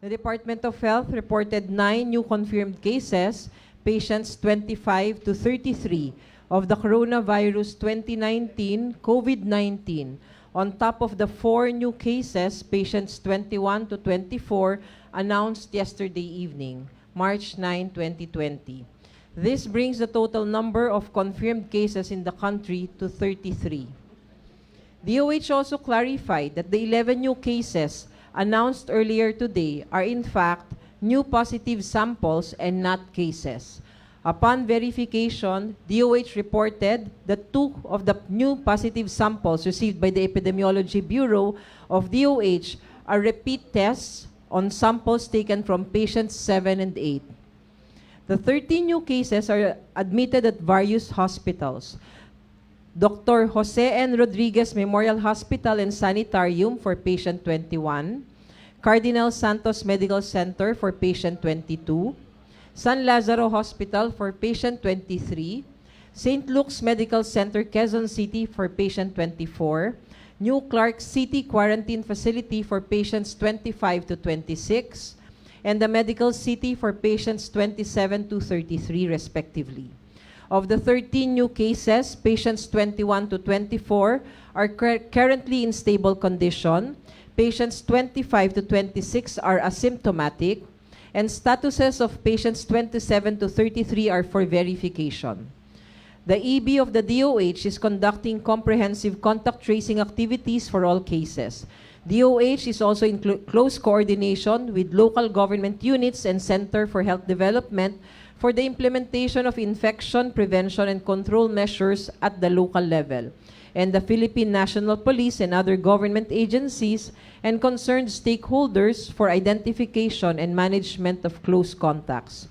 The Department of Health reported 9 new confirmed cases, patients 25 to 33 of the coronavirus 2019 COVID-19. On top of the 4 new cases, patients 21 to 24 announced yesterday evening, March 9, 2020. This brings the total number of confirmed cases in the country to 33. DOH also clarified that the 11 new cases announced earlier today are in fact new positive samples and not cases. Upon verification, DOH reported that 2 of the new positive samples received by the Epidemiology Bureau of DOH are repeat tests on samples taken from patients 7 and 8. The 13 new cases are admitted at various hospitals. Dr. Jose N. Rodriguez Memorial Hospital and Sanitarium for patient 21, Cardinal Santos Medical Center for patient 22, San Lazaro Hospital for patient 23, St. Luke's Medical Center, Quezon City for patient 24, New Clark City Quarantine Facility for patients 25 to 26, and the Medical City for patients 27 to 33 respectively. Of the 13 new cases, patients 21 to 24 are currently in stable condition, patients 25 to 26 are asymptomatic, and statuses of patients 27 to 33 are for verification. The EB of the DOH is conducting comprehensive contact tracing activities for all cases. DOH is also in close coordination with local government units and Center for Health Development for the implementation of infection prevention and control measures at the local level, and the Philippine National Police and other government agencies and concerned stakeholders for identification and management of close contacts.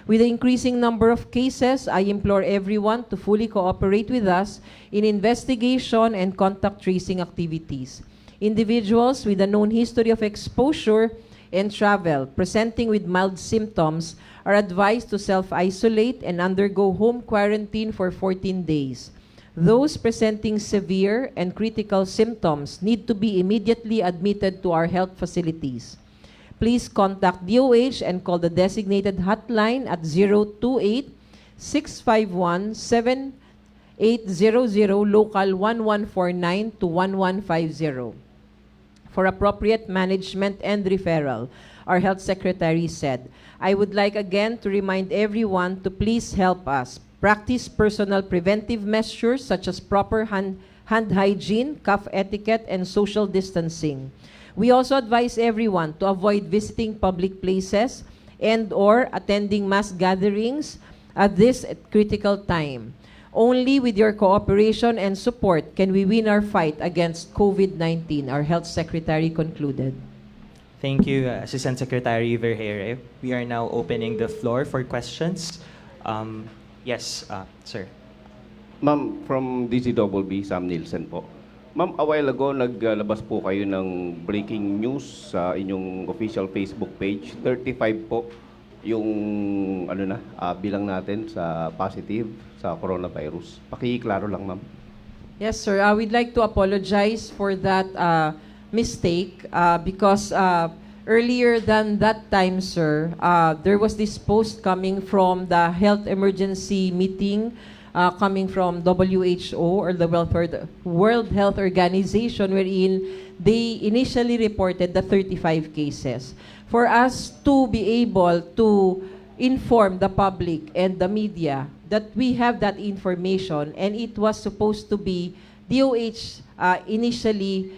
With the increasing number of cases, I implore everyone to fully cooperate with us in investigation and contact tracing activities. Individuals with a known history of exposure and travel presenting with mild symptoms are advised to self-isolate and undergo home quarantine for 14 days. Those presenting severe and critical symptoms need to be immediately admitted to our health facilities. Please contact DOH and call the designated hotline at 028-651-7800 local 1149 to 1150 for appropriate management and referral, our health secretary said. I would like again to remind everyone to please help us practice personal preventive measures such as proper hand hygiene, cough etiquette, and social distancing. We also advise everyone to avoid visiting public places and or attending mass gatherings at this critical time. Only with your cooperation and support can we win our fight against COVID-19, our health secretary concluded. Thank you, Assistant Secretary Vergeire. We are now opening the floor for questions. Yes, sir. Ma'am, from DCWB, Sam Nielsen po. Ma'am, a while ago, naglabas po kayo ng breaking news sa inyong official Facebook page. 35 po yung bilang natin sa positive sa coronavirus. Pakiklaro lang, ma'am. Yes, sir. We'd like to apologize for that mistake because earlier than that time, sir, there was this post coming from the health emergency meeting coming from WHO or the World Health Organization, wherein they initially reported the 35 cases. For us to be able to inform the public and the media that we have that information, and it was supposed to be DOH initially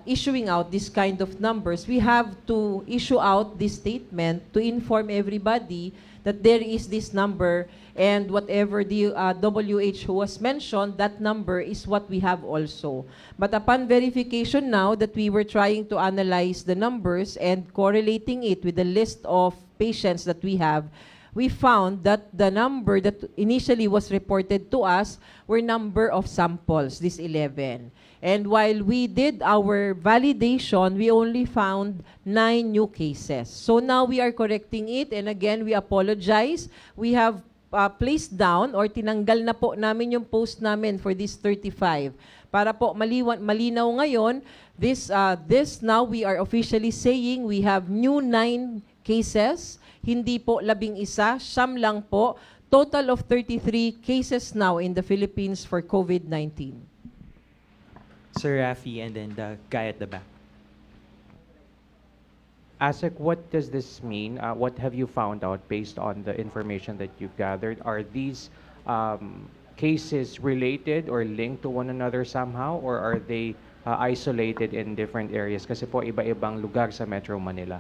issuing out this kind of numbers, we have to issue out this statement to inform everybody that there is this number, and whatever the WHO has mentioned, that number is what we have also. But upon verification now that we were trying to analyze the numbers and correlating it with the list of patients that we have, we found that the number that initially was reported to us were number of samples, this 11. And while we did our validation, we only found 9 new cases. So now we are correcting it, and again, we apologize. We have placed down or tinanggal na po namin yung post namin for this 35. Para po malinaw ngayon, this now we are officially saying we have new 9 cases, hindi po 11, siyam lang po. Total of 33 cases now in the Philippines for COVID-19. Sir Rafi, and then the guy at the back. Asik, what does this mean? What have you found out based on the information that you've gathered? Are these cases related or linked to one another somehow, or are they isolated in different areas? Kasi po iba-ibang lugar sa Metro Manila.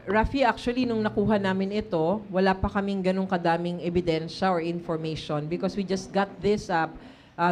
Rafi, actually, nung nakuha namin ito, wala pa kaming ganun kadaming ebidensya or information because we just got this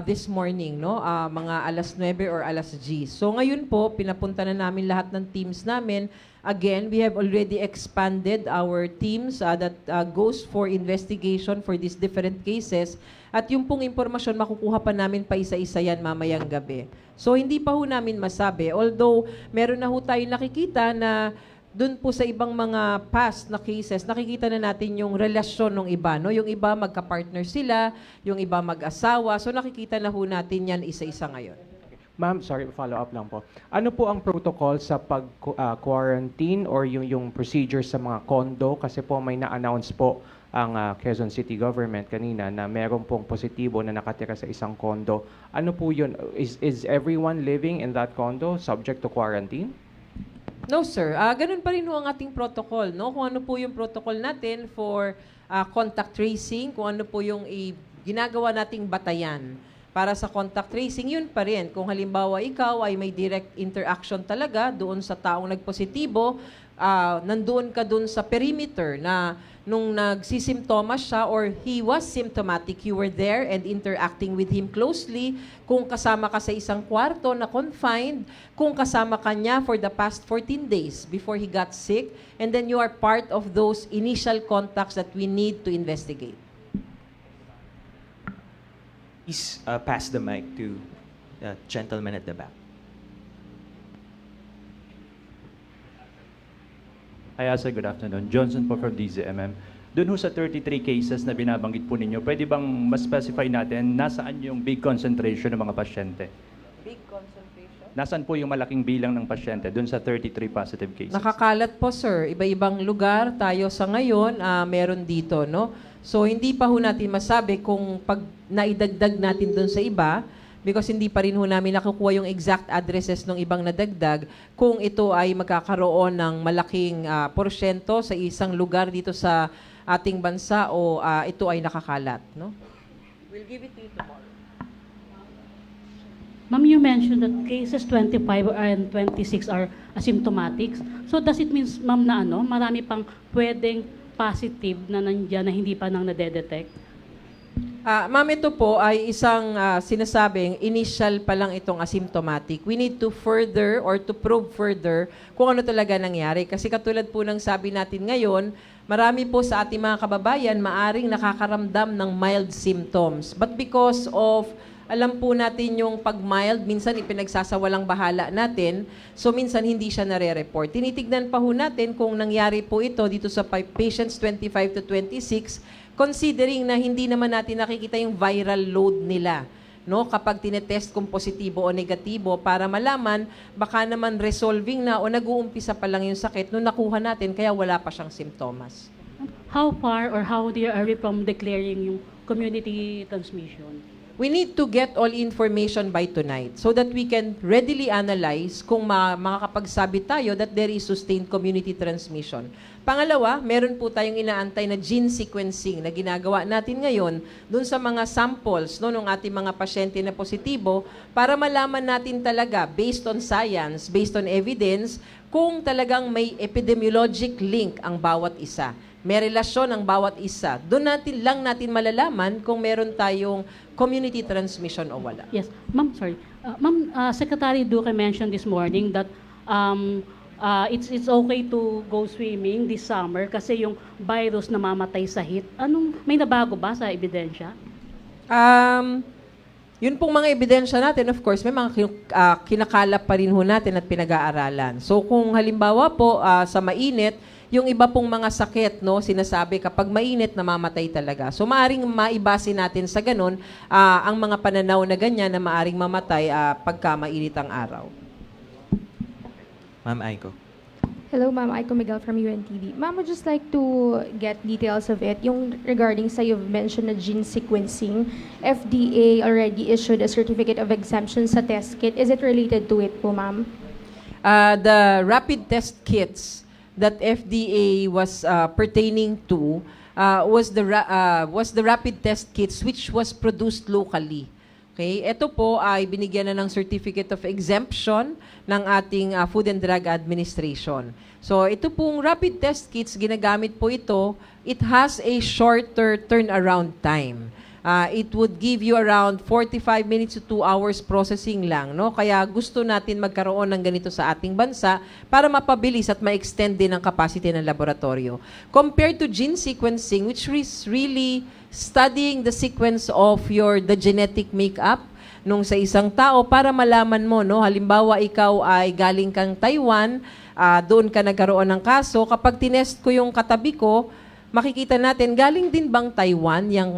this morning, no? Mga alas 9 or alas 10. So ngayon po, pinapunta na namin lahat ng teams namin. Again, we have already expanded our teams that goes for investigation for these different cases. At yung pong impormasyon, makukuha pa namin pa isa-isa yan mamayang gabi. So hindi pa ho namin masabi. Although, meron na ho tayo nakikita na doon po sa ibang mga past na cases, nakikita na natin yung relasyon ng iba. No? Yung iba magka-partner sila, yung iba mag-asawa. So nakikita na ho natin yan isa-isa ngayon. Ma'am, sorry, follow-up lang po. Ano po ang protocol sa pag-quarantine or yung procedure sa mga condo? Kasi po may na-announce po ang Quezon City Government kanina na meron pong positibo na nakatira sa isang condo. Ano po yun? Is everyone living in that condo subject to quarantine? No, sir. Ganun pa rin ho ang ating protocol. No? Kung ano po yung protocol natin for contact tracing, kung ano po yung ginagawa nating batayan para sa contact tracing, yun pa rin. Kung halimbawa ikaw ay may direct interaction talaga doon sa taong nagpositibo, nandoon ka doon sa perimeter na nung nagsisimptomas siya or he was symptomatic, you were there and interacting with him closely. Kung kasama ka sa isang kwarto na confined, kung kasama ka niya for the past 14 days before he got sick, and then you are part of those initial contacts that we need to investigate. Please pass the mic to the gentleman at the back. Hi, Asa. Good afternoon. Johnson po from DZMM. Doon ho sa 33 cases na binabanggit po ninyo, pwede bang mas specify natin nasaan yung big concentration ng mga pasyente? Big concentration? Nasaan po yung malaking bilang ng pasyente doon sa 33 positive cases? Nakakalat po, sir. Iba-ibang lugar tayo sa ngayon, meron dito, no? So, hindi pa ho natin masabi kung pag naidagdag natin doon sa iba, because hindi pa rin ho namin nakukuha yung exact addresses ng ibang nadagdag kung ito ay magkakaroon ng malaking porsyento sa isang lugar dito sa ating bansa o ito ay nakakalat. No? We'll give it to you tomorrow. Ma'am, you mentioned that cases 25 and 26 are asymptomatic. So does it mean, ma'am, na marami pang pwedeng positive na nandiyan na hindi pa nang nadedetect? Ma'am, ito po ay isang sinasabing initial pa lang itong asymptomatic. We need to further or to probe further kung ano talaga nangyari. Kasi katulad po ng sabi natin ngayon, marami po sa ating mga kababayan maaring nakakaramdam ng mild symptoms. But because of, alam po natin yung pag-mild, minsan ipinagsasawalang bahala natin, so minsan hindi siya nare-report. Tinitignan pa ho natin kung nangyari po ito dito sa patients 25 to 26, considering na hindi naman natin nakikita yung viral load nila, no? Kapag tinetest kung positibo o negatibo para malaman baka naman resolving na o nag-uumpisa pa lang yung sakit nung nakuha natin kaya wala pa siyang simptomas. How far or how dear are we from declaring yung community transmission? We need to get all information by tonight so that we can readily analyze kung makakapagsabi tayo that there is sustained community transmission. Pangalawa, meron po tayong inaantay na gene sequencing na ginagawa natin ngayon dun sa mga samples ng ating mga pasyente na positibo para malaman natin talaga based on science, based on evidence, kung talagang may epidemiologic link ang bawat isa. May relasyon ang bawat isa. Doon natin malalaman kung meron tayong community transmission o wala. Yes. Ma'am, sorry. Ma'am, Secretary Duque mentioned this morning that it's okay to go swimming this summer kasi yung virus namamatay sa heat. May nabago ba sa ebidensya? Yun pong mga ebidensya natin, of course, may mga kinakalap pa rin ho natin at pinag-aaralan. So kung halimbawa po sa mainit, yung iba pong mga sakit, no, sinasabi kapag mainit, namamatay talaga. So maaring maibase natin sa ganun ang mga pananaw na ganyan na maaring mamatay pagka mainit ang araw. Ma'am Aiko. Hello, Ma'am. Aiko Miguel from UNTV. Ma'am, would just like to get details of it. Yung regarding sa you've mentioned na gene sequencing, FDA already issued a certificate of exemption sa test kit. Is it related to it po, Ma'am? The rapid test kits that FDA was pertaining to was the rapid test kits which was produced locally. Okay, ito po ay binigyan na ng certificate of exemption ng ating Food and Drug Administration. So ito pong rapid test kits, ginagamit po ito, it has a shorter turnaround time. It would give you around 45 minutes to 2 hours processing lang, no? Kaya gusto natin magkaroon ng ganito sa ating bansa para mapabilis at ma-extend din ang capacity ng laboratorio. Compared to gene sequencing, which is really studying the sequence of the genetic makeup nung sa isang tao para malaman mo, no? Halimbawa, ikaw ay galing kang Taiwan, doon ka nagkaroon ng kaso, kapag tinest ko yung katabi ko, makikita natin, galing din bang Taiwan yung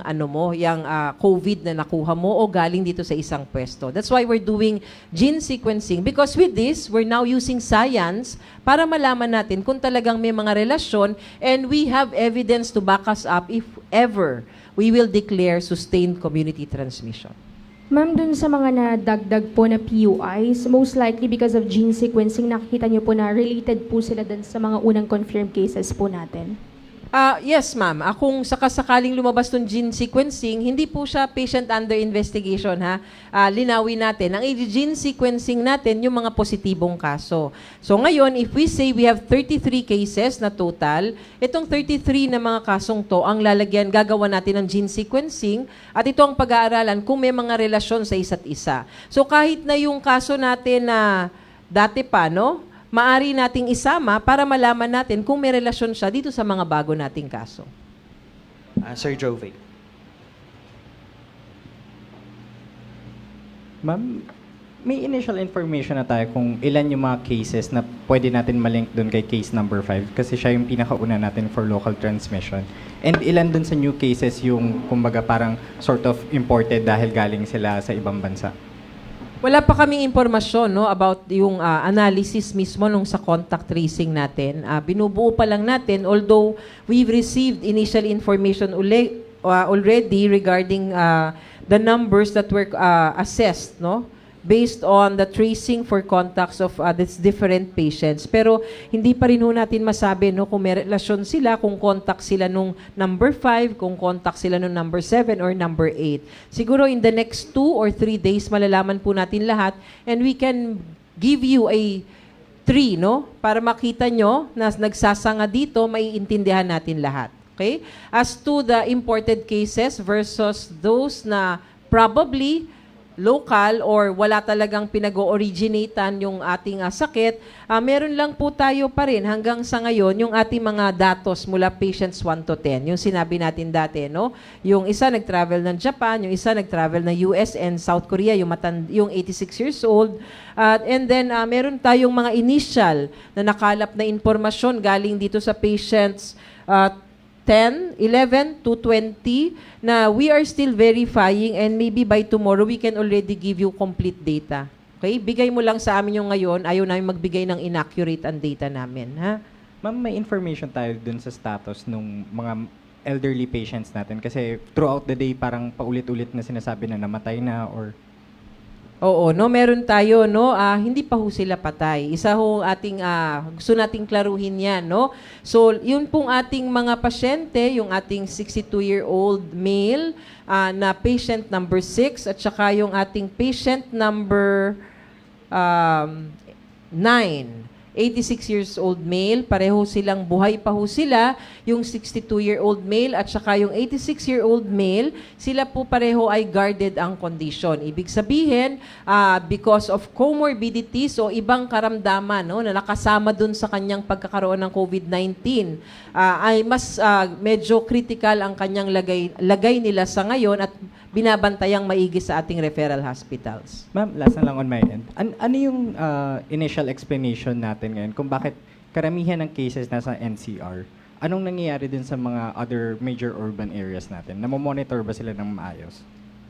COVID na nakuha mo o galing dito sa isang pwesto. That's why we're doing gene sequencing because with this, we're now using science para malaman natin kung talagang may mga relasyon and we have evidence to back us up if ever we will declare sustained community transmission. Ma'am, dun sa mga nadagdag po na PUIs, most likely because of gene sequencing, nakikita niyo po na related po sila dun sa mga unang confirmed cases po natin. Yes, ma'am. Kung sakasakaling lumabas ng gene sequencing, hindi po siya patient under investigation, ha? Linawin natin. Ang gene sequencing natin, yung mga positibong kaso. So ngayon, if we say we have 33 cases na total, itong 33 na mga kasong to, ang lalagyan, gagawa natin ng gene sequencing, at ito ang pag-aaralan kung may mga relasyon sa isa't isa. So kahit na yung kaso natin na dati pa, no? Maari nating isama para malaman natin kung may relasyon siya dito sa mga bago nating kaso. Sir Jove. Ma'am, may initial information na tayo kung ilan yung mga cases na pwede natin malink doon kay case number 5 kasi siya yung pinakauna natin for local transmission. And ilan doon sa new cases yung kumbaga parang sort of imported dahil galing sila sa ibang bansa? Wala pa kaming impormasyon, no, about yung analysis mismo nung sa contact tracing natin. Binubuo pa lang natin, although we've received initial information already regarding the numbers that were assessed, no, based on the tracing for contacts of these different patients. Pero hindi pa rin ho natin masabi, no, kung may relasyon sila, kung contact sila nung number 5, kung contact sila nung number 7 or number 8. Siguro in the next 2 or 3 days, malalaman po natin lahat and we can give you a tree, no, para makita nyo na nagsasanga dito, maiintindihan natin lahat. Okay? As to the imported cases versus those na probably local or wala talagang pinag-o-originatan yung ating sakit, meron lang po tayo pa rin hanggang sa ngayon yung ating mga datos mula patients 1 to 10. Yung sinabi natin dati, no? Yung isa nag-travel ng Japan, yung isa nag-travel ng US and South Korea, yung 86 years old. And then meron tayong mga initial na nakalap na impormasyon galing dito sa patients 10, 11 to 20 na we are still verifying and maybe by tomorrow we can already give you complete data. Okay? Bigay mo lang sa amin yung ngayon. Ayaw namin magbigay ng inaccurate ang data namin. Ha? Ma'am, may information tayo dun sa status ng mga elderly patients natin kasi throughout the day parang paulit-ulit na sinasabi na namatay na or... Oo, no, meron tayo, no, hindi pa ho sila patay. Isa ho ating, gusto nating klaruhin yan, no. So, yun pong ating mga pasyente, yung ating 62-year-old male na patient number 6 at saka yung ating patient number 9. 86 years old male, pareho silang buhay pa ho sila, yung 62-year-old male at saka yung 86-year-old male, sila po pareho ay guarded ang condition. Ibig sabihin, because of comorbidities o ibang karamdaman, no, na nakasama dun sa kanyang pagkakaroon ng COVID-19, ay mas medyo critical ang kanyang lagay nila sa ngayon at binabantayang maigi sa ating referral hospitals. Ma'am, last na lang on my end. Ano yung initial explanation natin ngayon kung bakit karamihan ng cases nasa NCR. Anong nangyayari din sa mga other major urban areas natin? Namomonitor ba sila ng maayos?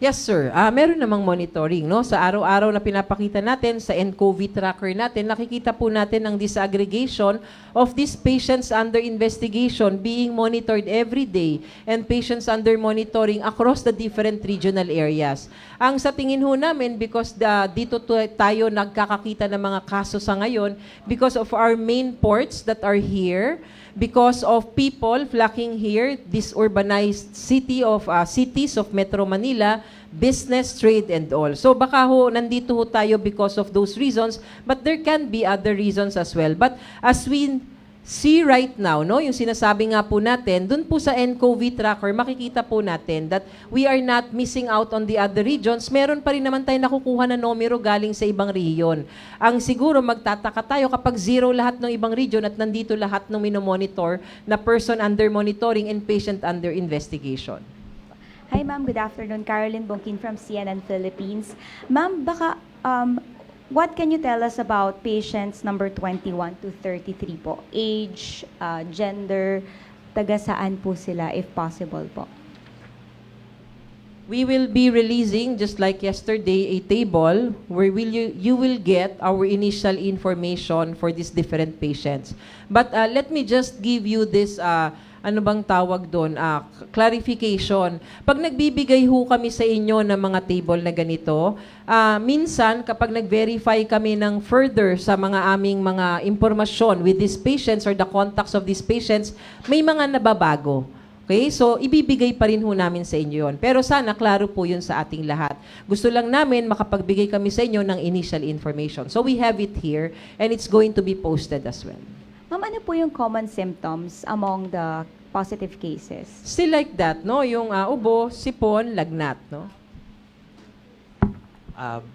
Yes, sir. Meron namang monitoring, no? Sa araw-araw na pinapakita natin sa nCoV tracker natin, nakikita po natin ang disaggregation of these patients under investigation being monitored every day and patients under monitoring across the different regional areas. Ang sa tingin ho namin, because dito tayo nagkakakita ng mga kaso sa ngayon, because of our main ports that are here, because of people flocking here, this urbanized cities of Metro Manila, business, trade, and all. So baka ho, nandito ho tayo because of those reasons, but there can be other reasons as well. But as we see right now, no, yung sinasabi nga po natin, dun po sa nCoV tracker, makikita po natin that we are not missing out on the other regions. Meron pa rin naman tayo nakukuha na numero galing sa ibang rehiyon. Ang siguro magtataka tayo kapag zero lahat ng ibang region at nandito lahat ng minomonitor na person under monitoring and patient under investigation. Hi ma'am, good afternoon. Caroline Bongkin from CNN Philippines. Ma'am, baka what can you tell us about patients number 21 to 33 po? Age, gender, taga saan po sila if possible po? We will be releasing, just like yesterday, a table where you will get our initial information for these different patients. But let me just give you this ano bang tawag doon? Clarification. Pag nagbibigay ho kami sa inyo ng mga table na ganito, minsan kapag nag-verify kami ng further sa mga aming mga impormasyon with these patients or the contacts of these patients, may mga nababago. Okay? So, ibibigay pa rin ho namin sa inyo yun. Pero sana, klaro po yun sa ating lahat. Gusto lang namin makapagbigay kami sa inyo ng initial information. So, we have it here and it's going to be posted as well. Ma'am, ano po yung common symptoms among the positive cases? Still like that, no? Yung ubo, sipon, lagnat, no?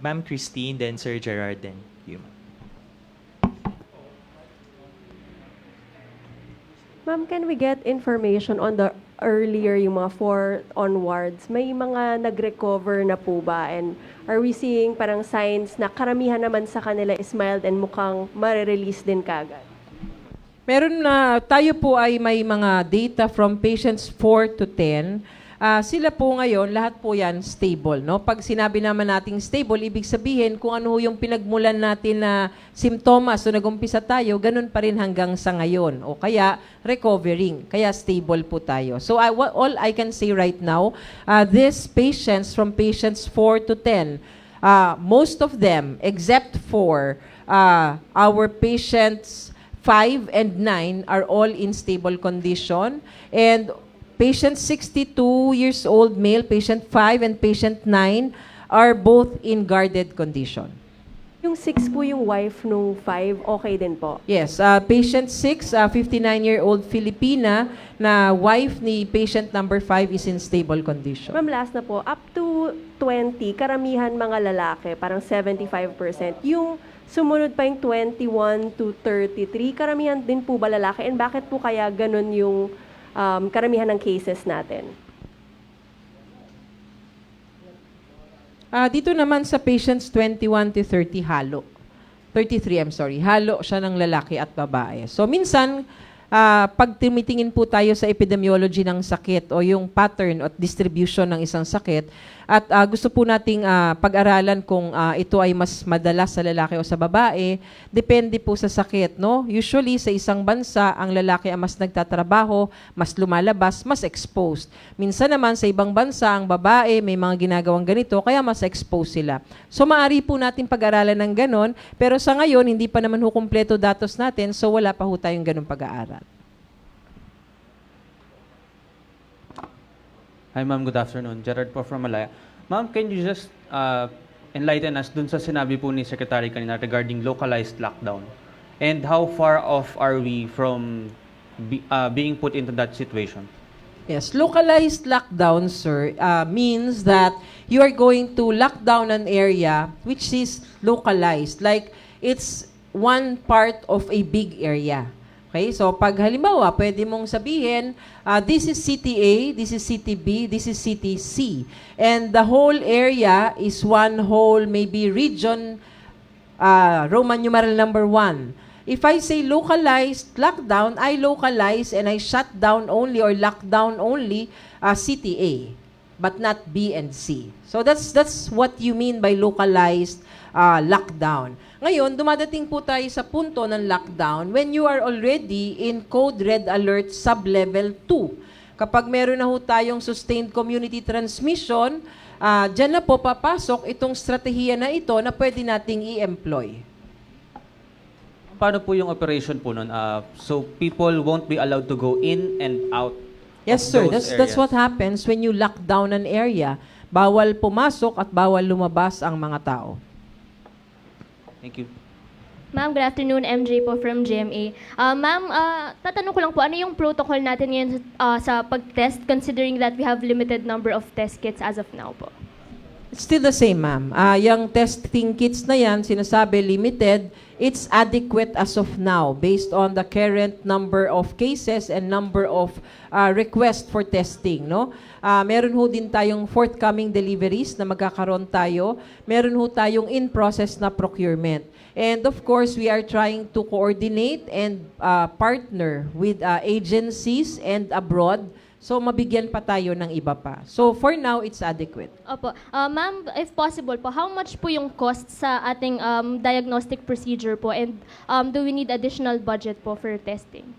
Ma'am Christine, then Sir Gerard, then you. Ma'am, can we get information on the earlier, yung mga 4 onwards? May mga nag-recover na po ba? And are we seeing parang signs na karamihan naman sa kanila is mild and mukhang ma-release din kagad? Meron na, tayo po ay may mga data from patients 4 to 10. Sila po ngayon, lahat po yan stable. No? Pag sinabi naman nating stable, ibig sabihin kung ano yung pinagmulan natin na simptomas, so nag-umpisa tayo, ganun pa rin hanggang sa ngayon. O kaya recovering, kaya stable po tayo. So all I can say right now, these patients from patients 4 to 10, most of them, except for our patients 5 and 9 are all in stable condition. And patient 62 years old male, patient 5 and patient 9 are both in guarded condition. Yung 6 po yung wife nung 5, okay din po? Yes, patient 6, 59-year-old Filipina na wife ni patient number 5 is in stable condition. Ma'am, last na po, up to 20, karamihan mga lalaki, parang 75%. Yung sumunod pa yung 21 to 33, karamihan din po ba lalaki? And bakit po kaya ganun yung karamihan ng cases natin? Dito naman sa patients 21 to 30, halo. 33, I'm sorry. Halo siya ng lalaki at babae. So minsan, pag tumitingin po tayo sa epidemiology ng sakit o yung pattern at distribution ng isang sakit, at gusto po nating pag-aralan kung ito ay mas madalas sa lalaki o sa babae, depende po sa sakit. No? Usually, sa isang bansa, ang lalaki ang mas nagtatrabaho, mas lumalabas, mas exposed. Minsan naman, sa ibang bansa, ang babae may mga ginagawang ganito, kaya mas exposed sila. So, maaari po natin pag-aralan ng ganon, pero sa ngayon, hindi pa naman ho kumpleto datos natin, so wala pa ho tayong ganong pag-aaral. Hi ma'am, good afternoon. Gerard po from Malaya. Ma'am, can you just enlighten us dun sa sinabi po ni Secretary kanina regarding localized lockdown? And how far off are we from being put into that situation? Yes, localized lockdown, sir, means that you are going to lock down an area which is localized. Like, it's one part of a big area. Okay, so pag halimbawa, pwede mong sabihin, this is City A, this is City B, this is City C. And the whole area is one whole, maybe region, Roman numeral number 1. if I say localized lockdown, I localize and I shut down only or lock down only city A, but not B and C. So that's what you mean by localized lockdown. Ngayon, dumadating po tayo sa punto ng lockdown when you are already in Code Red Alert Sub-Level 2. Kapag meron na ho tayong sustained community transmission, dyan na po papasok itong strategiya na ito na pwede nating i-employ. Paano po yung operation po nun? So people won't be allowed to go in and out Yes, of sir. those That's what areas? happens when you lock down an area. Bawal pumasok at bawal lumabas ang mga tao. Thank you. Ma'am, good afternoon. MJ po from GMA. Ma'am, tatanong ko lang po, ano yung protocol natin ngayon sa pag-test considering that we have limited number of test kits as of now po? It's still the same, ma'am. Yung testing kits na yan, sinasabi limited, it's adequate as of now based on the current number of cases and number of requests for testing, no? Meron ho din tayong forthcoming deliveries na magkakaroon tayo. Meron ho tayong in-process na procurement. And of course, we are trying to coordinate and partner with agencies and abroad. So, mabigyan pa tayo ng iba pa. So, for now, it's adequate. Opo. Ma'am, if possible po, how much po yung cost sa ating diagnostic procedure po and do we need additional budget po for testing?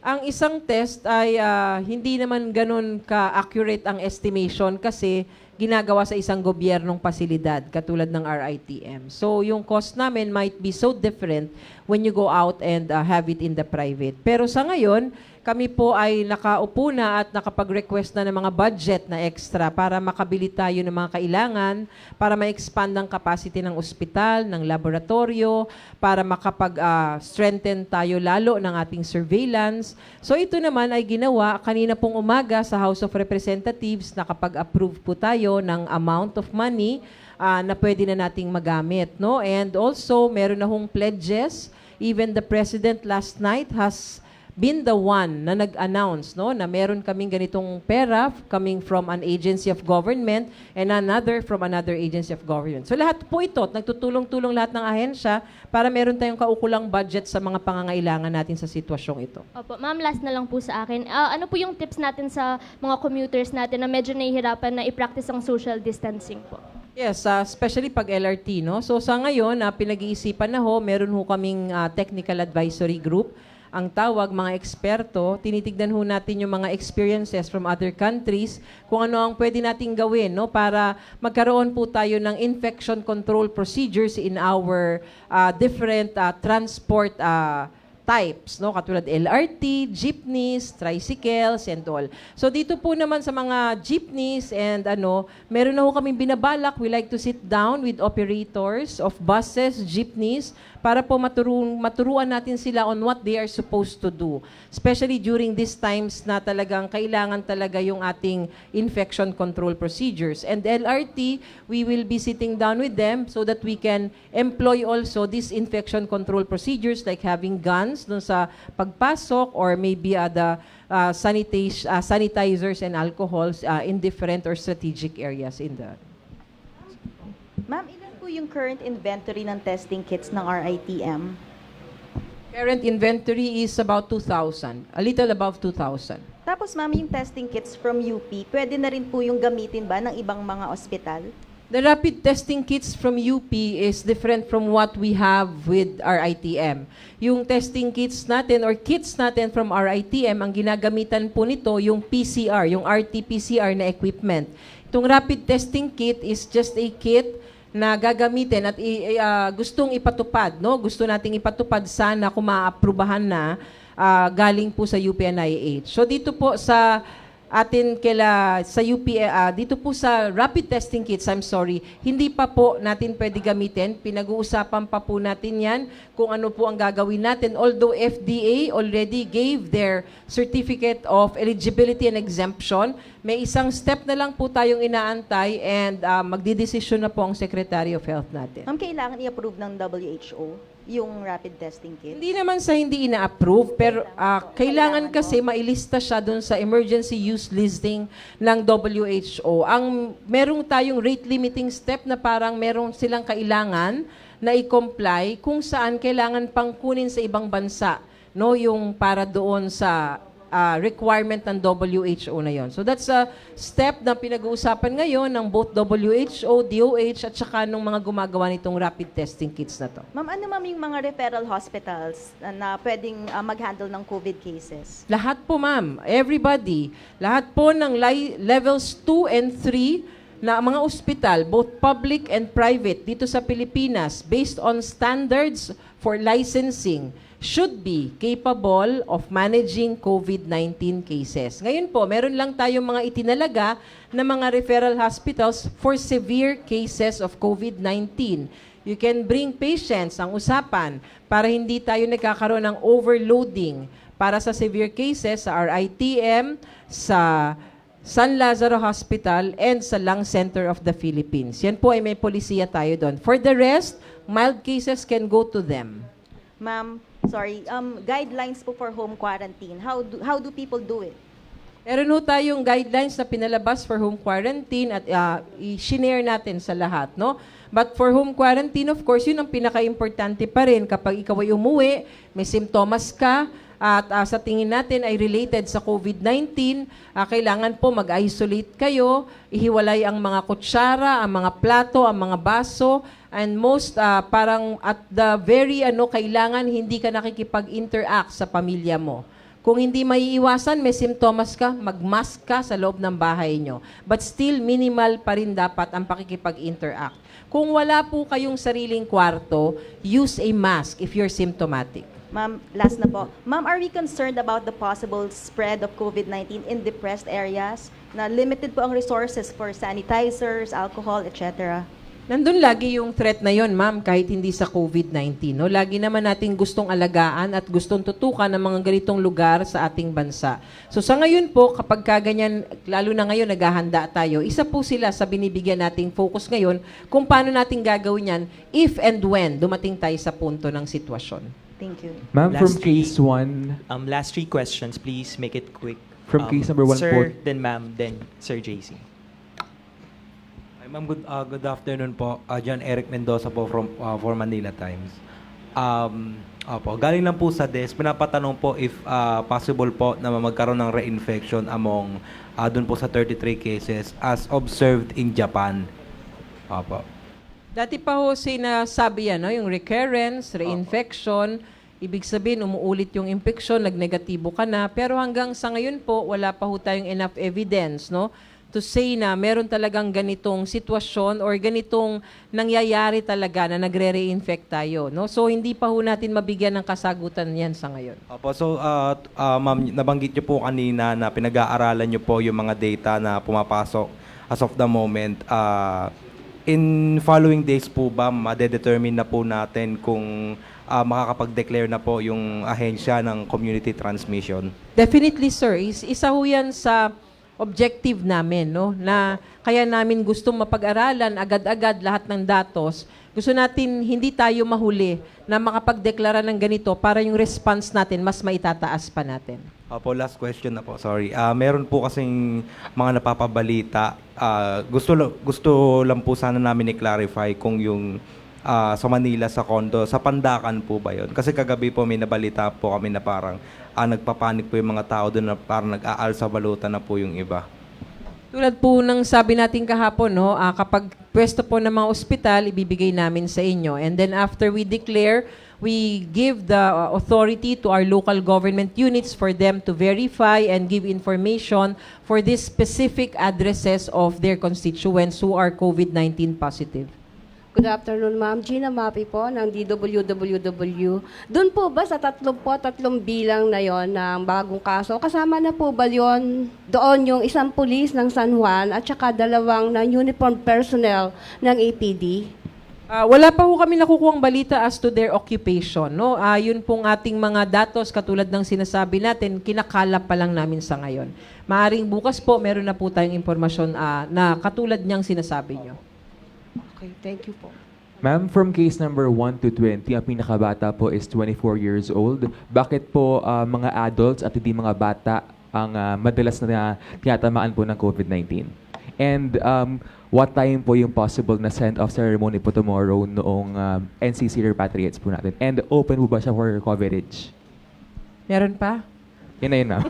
Ang isang test ay hindi naman ganun ka-accurate ang estimation kasi ginagawa sa isang gobyernong pasilidad katulad ng RITM. So yung cost namin might be so different when you go out and have it in the private. Pero sa ngayon, kami po ay nakaupo na at nakapag-request na ng mga budget na extra para makabili tayo ng mga kailangan, para ma-expand ang capacity ng ospital, ng laboratorio, para makapag-strengthen tayo lalo ng ating surveillance. So ito naman ay ginawa kanina pong umaga sa House of Representatives, nakapag-approve po tayo ng amount of money na pwede na nating magamit, no? And also, meron na hong pledges. Even the President last night has been the one na nag-announce, no, na meron kaming ganitong pera coming from an agency of government and another from another agency of government. So lahat po ito, nagtutulong-tulong lahat ng ahensya para meron tayong kaukulang budget sa mga pangangailangan natin sa sitwasyong ito. Opo. Ma'am, last na lang po sa akin. Ano po yung tips natin sa mga commuters natin na medyo nahihirapan na i-practice ang social distancing po? Yes, especially pag LRT, no? So sa ngayon, pinag-iisipan na ho, meron ho kaming technical advisory group. Ang tawag, mga eksperto, tinitignan ho natin yung mga experiences from other countries, kung ano ang pwede nating gawin, no, para magkaroon po tayo ng infection control procedures in our different transport types, no, katulad LRT, jeepneys, tricycles, and all. So dito po naman sa mga jeepneys and meron na ho kaming binabalak. We like to sit down with operators of buses, jeepneys, para po maturuan natin sila on what they are supposed to do. Especially during these times na talagang kailangan talaga yung ating infection control procedures. And LRT, we will be sitting down with them so that we can employ also these infection control procedures like having guns dun sa pagpasok or maybe the sanitizers and alcohols in different or strategic areas in the... Ma'am, ilan po yung current inventory ng testing kits ng RITM? Current inventory is about 2,000, a little above 2,000. Tapos ma'am, yung testing kits from UP, pwede na rin po yung gamitin ba ng ibang mga ospital? The rapid testing kits from UP is different from what we have with RITM. Yung testing kits natin or kits natin from RITM, ang ginagamitan po nito yung PCR, yung RT-PCR na equipment. Itong rapid testing kit is just a kit na gagamitin at gustong ipatupad, no? Gusto nating ipatupad sana kung maaprubahan na galing po sa UP&IH. So dito po sa atin sa UP, dito po sa rapid testing kits, hindi pa po natin pwede gamitin. Pinag-uusapan pa po natin yan kung ano po ang gagawin natin. Although FDA already gave their certificate of eligibility and exemption, may isang step na lang po tayong inaantay and magdidesisyon na po ang Secretary of Health natin. Ma'am, kailangan i-approve ng WHO yung rapid testing kit? Hindi naman sa hindi ina-approve, pero kailangan kasi mailista siya dun sa emergency use listing ng WHO. Merong tayong rate limiting step na parang merong silang kailangan na i-comply kung saan kailangan pang kunin sa ibang bansa, no, yung para doon sa requirement ng WHO na yon. So that's a step na pinag-uusapan ngayon ng both WHO, DOH at saka nung mga gumagawa nitong rapid testing kits na to. Ma'am, ano ma'am yung mga referral hospitals na pwedeng mag-handle ng COVID cases? Lahat po, ma'am. Everybody. Lahat po ng levels 2 and 3 na mga ospital, both public and private, dito sa Pilipinas, based on standards for licensing, should be capable of managing COVID-19 cases. Ngayon po, meron lang tayong mga itinalaga na mga referral hospitals for severe cases of COVID-19. You can bring patients, ang usapan, para hindi tayo nagkakaroon ng overloading para sa severe cases sa RITM, sa San Lazaro Hospital, and sa Lung Center of the Philippines. Yan po ay may polisiya tayo doon. For the rest, mild cases can go to them. Ma'am, sorry, guidelines po for home quarantine. How do people do it? Meron ho tayong guidelines na pinalabas for home quarantine at i-share natin sa lahat, no? But for home quarantine, of course, yun ang pinaka-importante pa rin. Kapag ikaw ay umuwi, may simptomas ka, at sa tingin natin ay related sa COVID-19, kailangan po mag-isolate kayo, ihiwalay ang mga kutsara, ang mga plato, ang mga baso, and most parang at the very kailangan hindi ka nakikipag-interact sa pamilya mo. Kung hindi maiiwasan, may simptomas ka, mag-mask ka sa loob ng bahay nyo. But still, minimal pa rin dapat ang pakikipag-interact. Kung wala po kayong sariling kwarto, use a mask if you're symptomatic. Ma'am, last na po. Ma'am, are we concerned about the possible spread of COVID-19 in depressed areas na limited po ang resources for sanitizers, alcohol, etc.? Nandun lagi yung threat na yon, ma'am, kahit hindi sa COVID-19. No? Lagi naman natin gustong alagaan at gustong tutukan ng mga ganitong lugar sa ating bansa. So sa ngayon po, kapag kaganyan, lalo na ngayon naghahanda tayo, isa po sila sa binibigyan nating focus ngayon kung paano natin gagawin yan if and when dumating tayo sa punto ng sitwasyon. Thank you. Ma'am, from case 1. Last 3 questions, please make it quick. From case number 1 Sir, po. then ma'am, then Sir JC. Hi, ma'am. Good afternoon po. John Eric Mendoza po from for Manila Times. Opo, galing lang po sa desk. Pinapatanong po if possible po na magkaroon ng reinfection among dun po sa 33 cases as observed in Japan. Opo. Dati pa ho sinasabi yan, no? Yung recurrence, reinfection, ibig sabihin umuulit yung infection, nagnegatibo ka na, pero hanggang sa ngayon po, wala pa ho tayong enough evidence, no? To say na meron talagang ganitong sitwasyon or ganitong nangyayari talaga na nagre-reinfect tayo, no? So hindi pa ho natin mabigyan ng kasagutan yan sa ngayon. Opo, so ma'am, nabanggit niyo po kanina na pinag-aaralan niyo po yung mga data na pumapasok as of the moment. In following days po ba, madedetermine na po natin kung makakapag-declare na po yung ahensya ng community transmission? Definitely, sir. Isa ho yan sa objective namin, no? Na kaya namin gustong mapag-aralan agad-agad lahat ng datos. Gusto natin hindi tayo mahuli na makapag-deklara ng ganito para yung response natin mas maitataas pa natin. Opo, last question na po, sorry. Meron po kasing mga napapabalita. Gusto lang po sana namin i-clarify kung yung sa Manila, sa condo, sa Pandakan po ba yun? Kasi kagabi po may nabalita po kami na parang nagpapanik po yung mga tao doon na parang nag-aal sa balutan na po yung iba. Tulad po ng sabi natin kahapon, no, kapag pwesto po ng mga ospital, ibibigay namin sa inyo. And then after we declare, we give the authority to our local government units for them to verify and give information for these specific addresses of their constituents who are COVID-19 positive. Good afternoon, ma'am. Gina Mapi po ng DWWW. Doon po ba sa tatlong bilang na yon ng bagong kaso, kasama na po ba yon doon yung isang pulis ng San Juan at saka dalawang na uniform personnel ng APD? Wala pa ho kami nakukuhang balita as to their occupation. No? Yun pong ating mga datos, katulad ng sinasabi natin, kinakalap pa lang namin sa ngayon. Maaring bukas po, meron na po tayong impormasyon na katulad niyang sinasabi niyo. Okay, thank you po. Ma'am, from case number 1 to 20, ang pinakabata po is 24 years old. Bakit po mga adults at hindi mga bata ang madalas na tinatamaan po ng COVID-19? And what time po yung possible na send-off ceremony po tomorrow noong NCC repatriates po natin? And open po ba siya for coverage? Meron pa? Yun na yun, ma'am.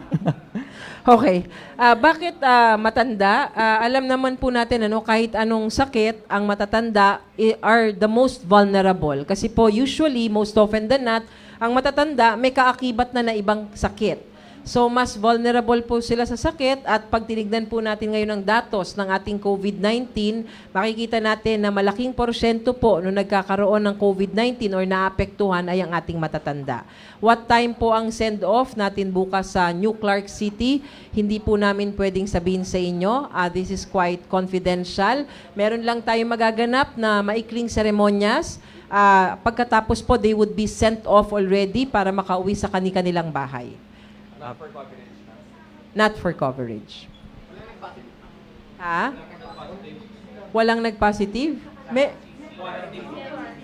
Okay. Bakit matanda? Alam naman po natin, kahit anong sakit, ang matatanda are the most vulnerable. Kasi po, usually, most often than not, ang matatanda may kaakibat na ibang sakit. So, mas vulnerable po sila sa sakit at pag tinignan po natin ngayon ang datos ng ating COVID-19, makikita natin na malaking porsyento po nung nagkakaroon ng COVID-19 or naapektuhan ay ang ating matatanda. What time po ang send-off natin bukas sa New Clark City? Hindi po namin pwedeng sabihin sa inyo. This is quite confidential. Meron lang tayong magaganap na maikling seremonyas. Pagkatapos po, they would be sent off already para makauwi sa kanilang bahay. Not for coverage. Not for coverage. Ha? Walang nag-positive?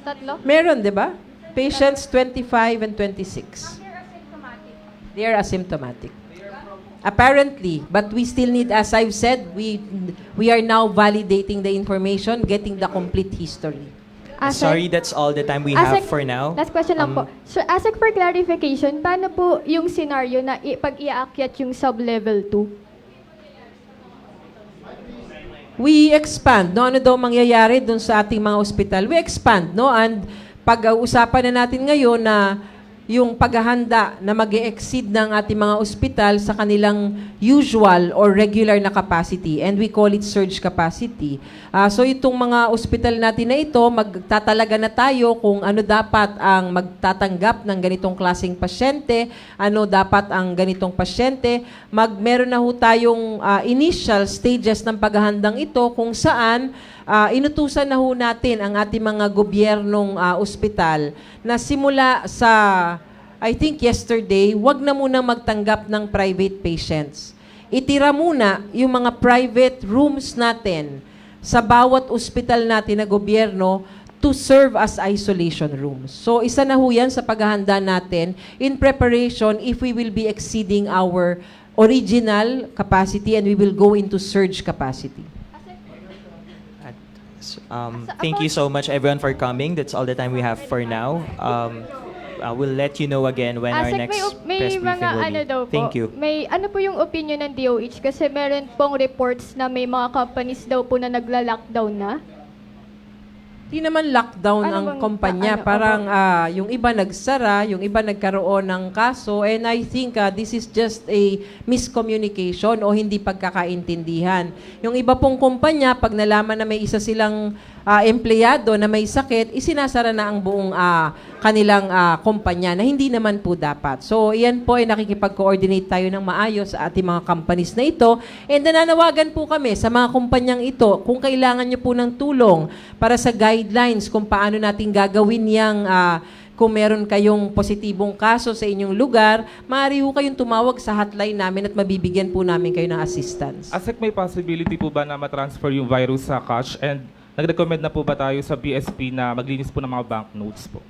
Tatlo? Meron, di ba? Patients 25 and 26. They are asymptomatic. Apparently, but we still need, as I've said, we are now validating the information, getting the complete history. Sorry, that's all the time we have for now. Last question lang po. So, ASEC for clarification, paano po yung scenario na pag iaakyat yung sub-level 2? We expand, no? Ano daw mangyayari dun sa ating mga ospital? We expand, no? And pag-uusapan na natin ngayon na yung paghahanda na mag-exceed ng ating mga ospital sa kanilang usual or regular na capacity. And we call it surge capacity. So itong mga ospital natin na ito, magtatalaga na tayo kung ano dapat ang magtatanggap ng ganitong klaseng pasyente, ano dapat ang ganitong pasyente. Meron na ho tayong initial stages ng paghahandang ito kung saan inutusan na ho natin ang ating mga gobyernong ospital na simula sa, I think yesterday, wag na muna magtanggap ng private patients. Itira muna yung mga private rooms natin sa bawat ospital natin na gobyerno to serve as isolation rooms. So isa na ho yan sa paghahanda natin in preparation if we will be exceeding our original capacity and we will go into surge capacity. Thank you so much, everyone, for coming. That's all the time we have for now. We'll let you know again when our next press briefing will be. Thank you. May ano po yung opinion ng DOH? Kasi meron pong reports na may mga companies daw po na nagla-lockdown na. Di naman lockdown ang kumpanya. Parang yung iba nagsara, yung iba nagkaroon ng kaso. And I think this is just a miscommunication o hindi pagkakaintindihan. Yung iba pong kumpanya, pag nalaman na may isa silang empleyado na may sakit, isinasara na ang buong kanilang kumpanya na hindi naman po dapat. So, iyan po ay nakikipag-coordinate tayo ng maayos sa ating mga companies na ito. And nananawagan po kami sa mga kumpanyang ito kung kailangan nyo po ng tulong para sa guidelines kung paano natin gagawin yang kung meron kayong positibong kaso sa inyong lugar, maaari po kayong tumawag sa hotline namin at mabibigyan po namin kayo ng assistance. ASEC, may possibility po ba na matransfer yung virus sa cash? And nag-recommend na po ba tayo sa BSP na maglinis po ng mga banknotes po?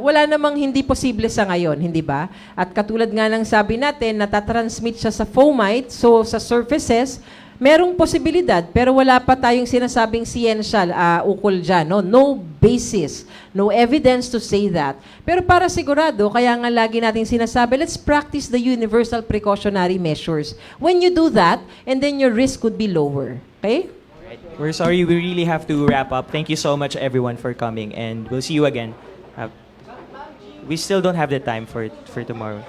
Wala namang hindi posible sa ngayon, hindi ba? At katulad nga ng sabi natin, natatransmit siya sa fomite, so sa surfaces, merong posibilidad, pero wala pa tayong sinasabing sciential ukol dyan. No basis, no evidence to say that. Pero para sigurado, kaya nga lagi natin sinasabi, let's practice the universal precautionary measures. When you do that, and then your risk could be lower. Okay? We're sorry, we really have to wrap up. Thank you so much, everyone, for coming, and we'll see you again. We still don't have the time for tomorrow.